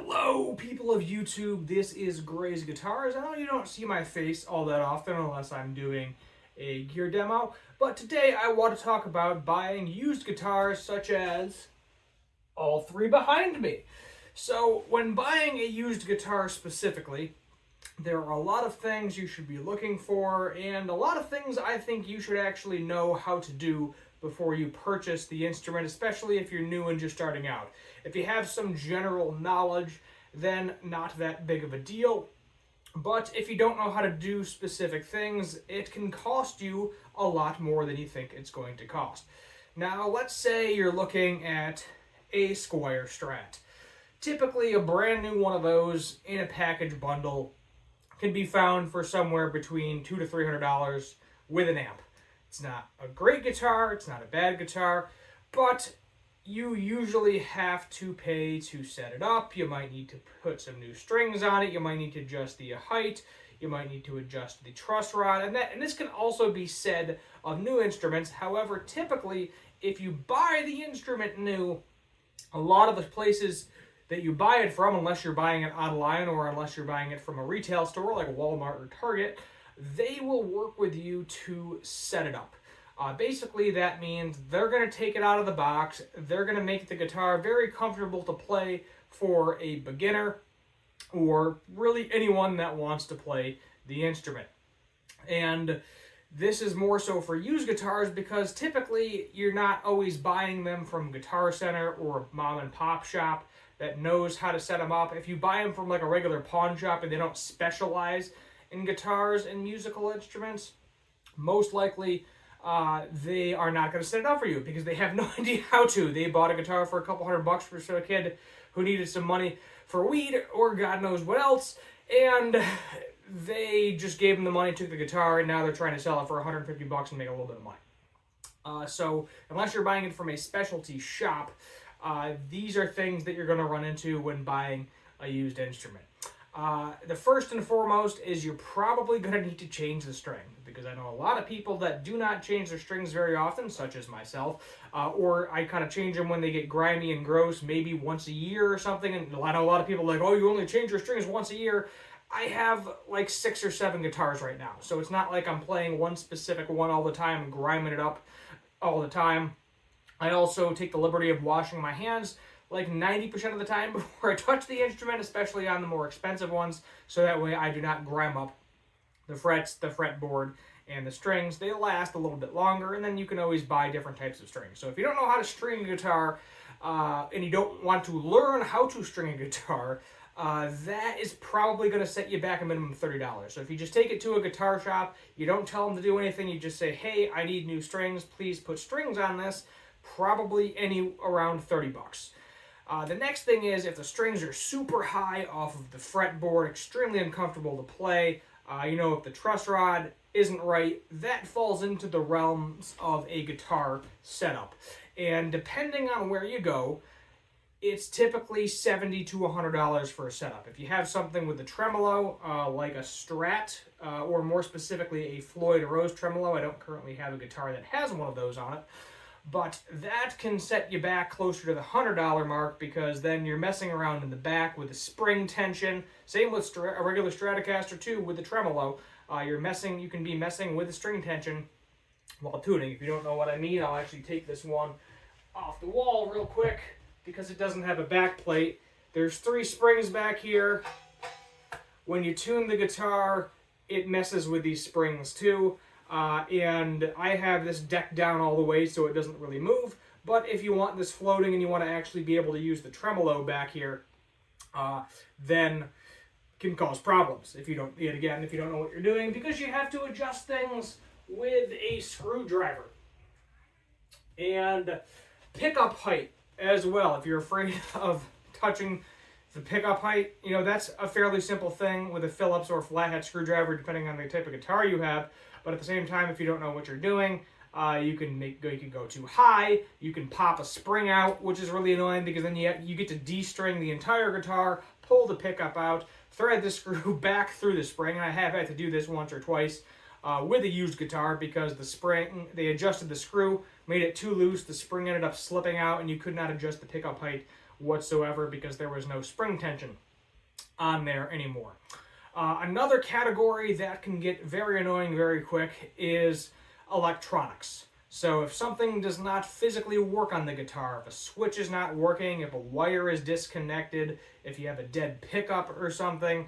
Hello, people of YouTube. This is Gray's Guitars. I know you don't see my face all that often unless I'm doing a gear demo, but today I want to talk about buying used guitars such as all three behind me. So, when buying a used guitar specifically, there are a lot of things you should be looking for, and a lot of things I think you should actually know how to do before you purchase the instrument, especially if you're new and just starting out. If you have some general knowledge, then not that big of a deal. But if you don't know how to do specific things, it can cost you a lot more than you think it's going to cost. Now, let's say you're looking at a Squier Strat. Typically, a brand new one of those in a package bundle can be found for somewhere between $200 to $300 with an amp. It's not a great guitar, it's not a bad guitar, but you usually have to pay to set it up. You might need to put some new strings on it, you might need to adjust the height, you might need to adjust the truss rod, and this can also be said of new instruments. However, typically, if you buy the instrument new, a lot of the places that you buy it from, unless you're buying it online or unless you're buying it from a retail store like Walmart or Target, they will work with you to set it up. Basically, that means they're going to take it out of the box. They're going to make the guitar very comfortable to play for a beginner or really anyone that wants to play the instrument. And this is more so for used guitars because typically you're not always buying them from Guitar Center or a mom and pop shop that knows how to set them up. If you buy them from like a regular pawn shop and they don't specialize in guitars and musical instruments, most likely they are not going to set it up for you because they have no idea how to. They bought a guitar for a couple $100 for a kid who needed some money for weed or God knows what else, and they just gave them the money, took the guitar, and now they're trying to sell it for $150 and make a little bit of money. So unless you're buying it from a specialty shop, these are things that you're going to run into when buying a used instrument. The first and foremost is you're probably going to need to change the string, because I know a lot of people that do not change their strings very often, such as myself, or I kind of change them when they get grimy and gross, maybe once a year or something, and I know a lot of people are like, oh, you only change your strings once a year. I have like 6 or 7 guitars right now, so it's not like I'm playing one specific one all the time and grinding it up all the time. I also take the liberty of washing my hands like 90% of the time before I touch the instrument, especially on the more expensive ones, so that way I do not grime up the frets, the fretboard, and the strings. They last a little bit longer, and then you can always buy different types of strings. So if you don't know how to string a guitar, and you don't want to learn how to string a guitar, that is probably going to set you back a minimum of $30. So if you just take it to a guitar shop, you don't tell them to do anything, you just say, hey, I need new strings, please put strings on this, probably around $30. The next thing is, if the strings are super high off of the fretboard, extremely uncomfortable to play, if the truss rod isn't right, that falls into the realms of a guitar setup. And depending on where you go, it's typically $70 to $100 for a setup. If you have something with a tremolo, like a Strat, or more specifically a Floyd Rose tremolo, I don't currently have a guitar that has one of those on it, but that can set you back closer to the $100 mark, because then you're messing around in the back with the spring tension. Same with a regular Stratocaster too with the tremolo. You can be messing with the string tension while tuning. If you don't know what I mean, I'll actually take this one off the wall real quick because it doesn't have a back plate. There's 3 springs back here. When you tune the guitar, it messes with these springs too. And I have this decked down all the way so it doesn't really move, but if you want this floating and you want to actually be able to use the tremolo back here, then it can cause problems if you don't know what you're doing, because you have to adjust things with a screwdriver. And pickup height as well. If you're afraid of touching the pickup height, that's a fairly simple thing with a Phillips or flathead screwdriver, depending on the type of guitar you have. But at the same time, if you don't know what you're doing, you can go too high. You can pop a spring out, which is really annoying because then you get to de-string the entire guitar, pull the pickup out, thread the screw back through the spring. And I have had to do this once or twice with a used guitar because they adjusted the screw, made it too loose, the spring ended up slipping out, and you could not adjust the pickup height whatsoever because there was no spring tension on there anymore. Another category that can get very annoying very quick is electronics. So if something does not physically work on the guitar, if a switch is not working, if a wire is disconnected, if you have a dead pickup or something,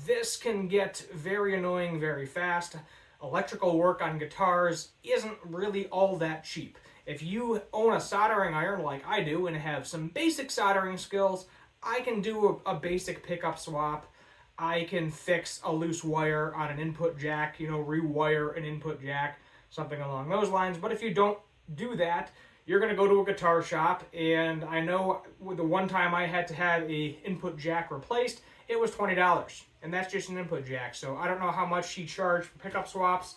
this can get very annoying very fast. Electrical work on guitars isn't really all that cheap. If you own a soldering iron like I do and have some basic soldering skills, I can do a basic pickup swap. I can fix a loose wire on an input jack, rewire an input jack, something along those lines. But if you don't do that, you're going to go to a guitar shop, and I know the one time I had to have a input jack replaced, it was $20, and that's just an input jack. So I don't know how much she charged for pickup swaps.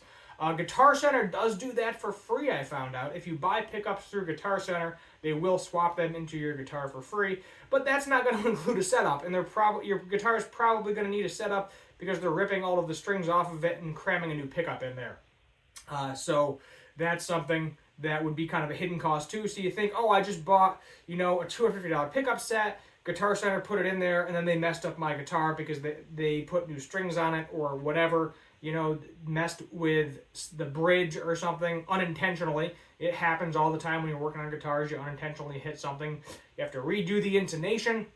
Guitar Center does do that for free, I found out. If you buy pickups through Guitar Center, they will swap them into your guitar for free, but that's not going to include a setup, and your guitar is probably going to need a setup because they're ripping all of the strings off of it and cramming a new pickup in there. So that's something that would be kind of a hidden cost too. So you think, oh, I just bought, a $250 pickup set, Guitar Center put it in there, and then they messed up my guitar because they put new strings on it or whatever, messed with the bridge or something unintentionally. It happens all the time when you're working on guitars. You unintentionally hit something. You have to redo the intonation.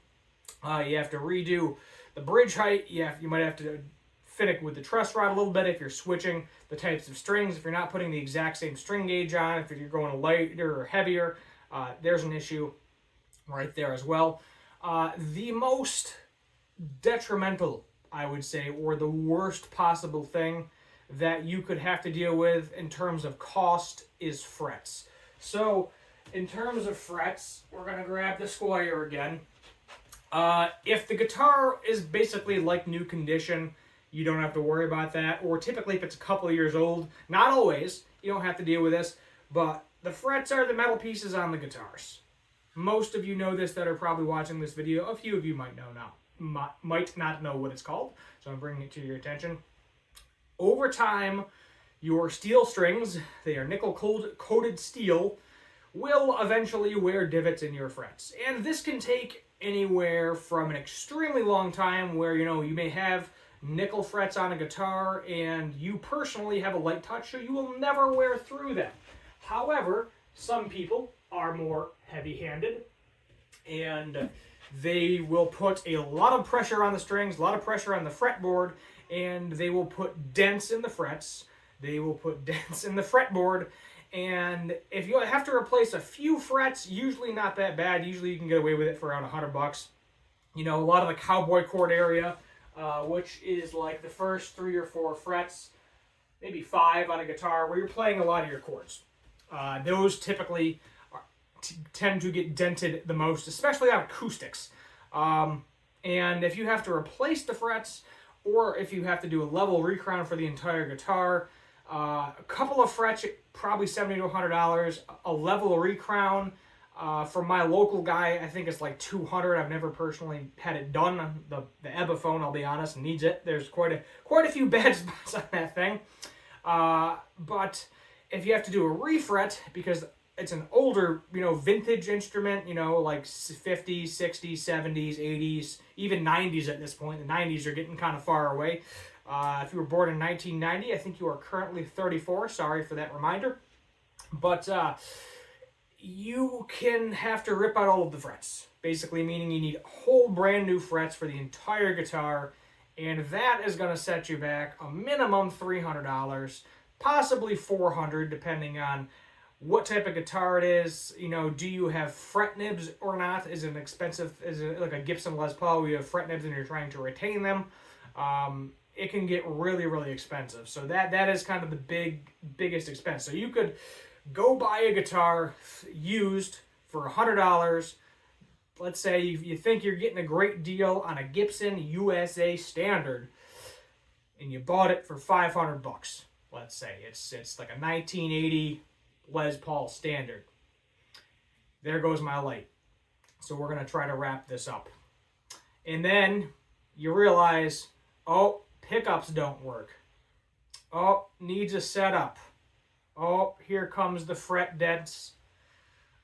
You have to redo the bridge height. You might have to finick with the truss rod a little bit if you're switching the types of strings. If you're not putting the exact same string gauge on, if you're going lighter or heavier, there's an issue right there as well. The most detrimental, I would say, or the worst possible thing that you could have to deal with in terms of cost is frets. So in terms of frets, we're going to grab the Squier again. If the guitar is basically like new condition, you don't have to worry about that. Or typically if it's a couple of years old, not always, you don't have to deal with this, but the frets are the metal pieces on the guitars. Most of you know this that are probably watching this video. A few of you might not know what it's called, so I'm bringing it to your attention. Over time, your steel strings, they are nickel-coated steel, will eventually wear divots in your frets. And this can take anywhere from an extremely long time where, you may have nickel frets on a guitar and you personally have a light touch, so you will never wear through them. However, some people are more heavy-handed and they will put a lot of pressure on the strings, a lot of pressure on the fretboard, and they will put dents in the frets. They will put dents in the fretboard, and if you have to replace a few frets, usually not that bad. Usually you can get away with it for around $100. A lot of the cowboy chord area, which is like the first 3 or 4 frets, maybe 5 on a guitar, where you're playing a lot of your chords. Those typically tend to get dented the most, especially on acoustics. And if you have to replace the frets, or if you have to do a level recrown for the entire guitar, a couple of frets, probably $70 to $100. A level recrown, for my local guy, I think it's like $200. I've never personally had it done. The Epiphone, I'll be honest, needs it. There's quite a few bad spots on that thing. But if you have to do a refret, because it's an older, vintage instrument, like 50s, 60s, 70s, 80s, even 90s at this point. The 90s are getting kind of far away. If you were born in 1990, I think you are currently 34. Sorry for that reminder. But you can have to rip out all of the frets, basically meaning you need whole brand new frets for the entire guitar, and that is going to set you back a minimum $300, possibly $400, depending on what type of guitar it is. Do you have fret nibs or not? Is it expensive? Is it like a Gibson Les Paul where you have fret nibs and you're trying to retain them? It can get really, really expensive. So that is kind of the biggest expense. So you could go buy a guitar used for $100. Let's say you think you're getting a great deal on a Gibson USA Standard, and you bought it for $500. Let's say it's like a 1980 Les Paul Standard. There goes my light. So we're going to try to wrap this up. And then you realize, oh, pickups don't work. Oh, needs a setup. Oh, here comes the fret dents.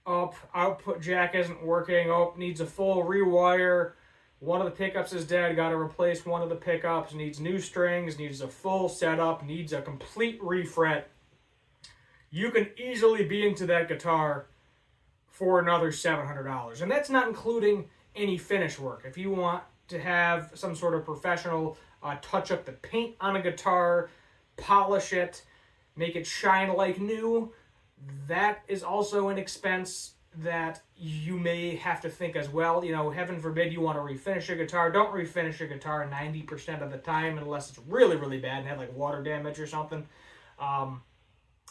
oh, output jack isn't working, oh, needs a full rewire, one of the pickups is dead, got to replace one of the pickups, needs new strings, needs a full setup, needs a complete refret, you can easily be into that guitar for another $700. And that's not including any finish work. If you want to have some sort of professional touch up the paint on a guitar, polish it, make it shine like new, that is also an expense that you may have to think as well. You know, heaven forbid you want to refinish a guitar. Don't refinish a guitar 90% of the time unless it's really, really bad and had like water damage or something.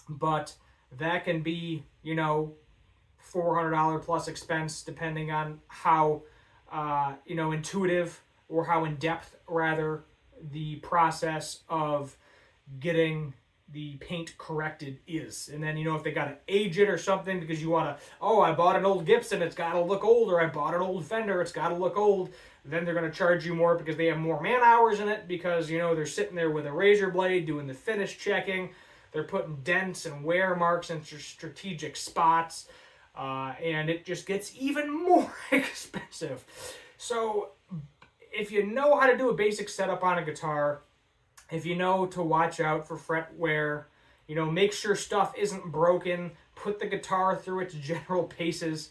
But that can be, you know, $400 plus expense depending on how, you know, intuitive or how in depth, rather, the process of getting the paint corrected is. And then, you know, if they got to age it or something because you want to, oh, I bought an old Gibson, it's got to look old, or I bought an old Fender, it's got to look old, then they're going to charge you more because they have more man hours in it because, you know, they're sitting there with a razor blade doing the finish checking. They're putting dents and wear marks in strategic spots, and it just gets even more expensive. So if you know how to do a basic setup on a guitar, if you know to watch out for fret wear, you know, make sure stuff isn't broken, put the guitar through its general paces.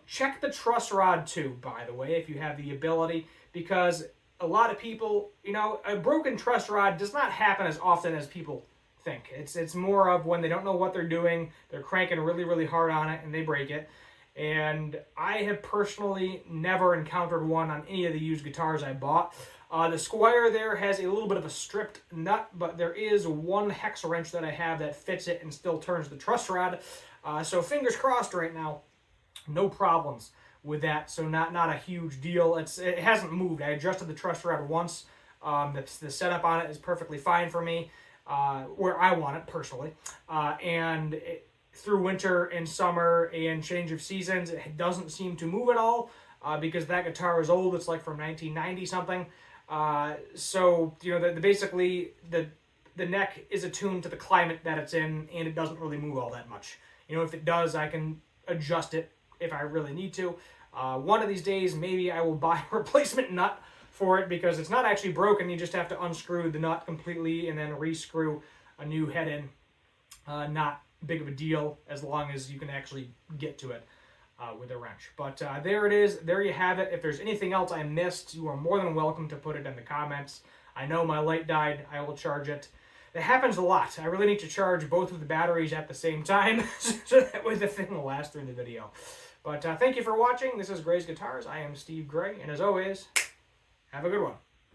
Check the truss rod too, by the way, if you have the ability, because a lot of people, you know, a broken truss rod does not happen as often as people think. It's more of when they don't know what they're doing, they're cranking really, really hard on it, and they break it. And I have personally never encountered one on any of the used guitars I bought. The Squier there has a little bit of a stripped nut, but there is one hex wrench that I have that fits it and still turns the truss rod. So fingers crossed right now, no problems with that. So not a huge deal. It hasn't moved. I adjusted the truss rod once. The setup on it is perfectly fine for me. Where I want it personally, and through winter and summer and change of seasons, it doesn't seem to move at all because that guitar is old. It's like from 1990 something. So you know, basically the neck is attuned to the climate that it's in, and it doesn't really move all that much. You know, if it does, I can adjust it if I really need to. One of these days, maybe I will buy a replacement nut for it because it's not actually broken. You just have to unscrew the nut completely and then rescrew a new head in. Not big of a deal as long as you can actually get to it with a wrench. But there it is. There you have it. If there's anything else I missed, you are more than welcome to put it in the comments. I know my light died. I will charge it. It happens a lot. I really need to charge both of the batteries at the same time so that way the thing will last through the video. But thank you for watching. This is Gray's Guitars. I am Steve Gray, and as always, have a good one.